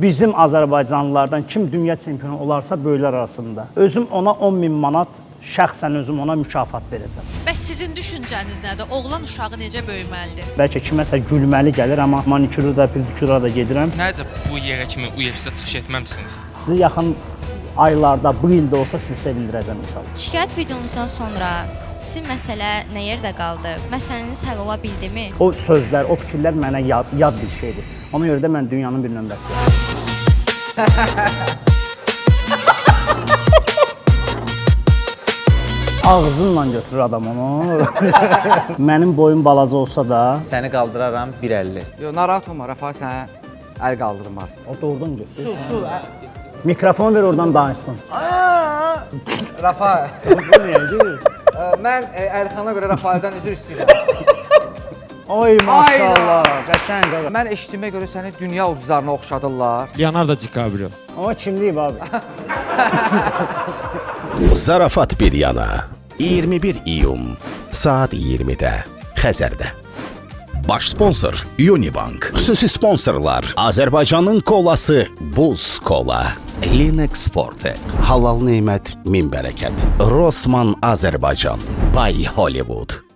bizim Azərbaycanlılardan kim dünya çempionu olarsa böyüklər arasında. Özüm ona 10.000 manat, şəxsən özüm ona mükafat verəcəm. Bəs sizin düşüncəniz nədir? Oğlan uşağı necə böyüməlidir? Bəlkə kiməsə gülməli gəlir, amma manikürü də, pediküra da gedirəm. Necə bu yerə kimi UFC-də çıxış etməmisiniz? Sizi yaxın aylarda, bu ildə olsa sizi sevindirəcəm inşallah. Şikayət videonuzdan sonra sizin məsələ nə yerdə qaldı? Məsələniz həll ola bildimi? O sözlər, o fikirlər mənə yad bir şeydir. Ona görə də mən dünyanın bir nömrəsiyəm. Ağzınla götürür adam onu. Mənim boyum balaca olsa da. Səni qaldıraram 1.50. Yo, narahat olma, Rəfa sənə əl qaldırmaz. O doğrudan götürür. Su. Mikrofon ver oradan danışsın. Rəfa, Bu neydi? mən Əlxana görə Rəfadan üzr istəyirəm. Oy maşallah, qəşəng adam. Mən eşitdiyimə görə səni dünya ulduzlarına oxşadırlar. Leonardo DiCaprio. O kimdir abi? Zarafat bir yana 21 iyun saat 20-də Xəzərdə. Baş sponsor Unibank. Xüsusi sponsorlar Azərbaycanın kolası Buz Kola, Linux Forte, Halal Nemət Min Bərəkət, Rossmann Azərbaycan, Bay Hollywood.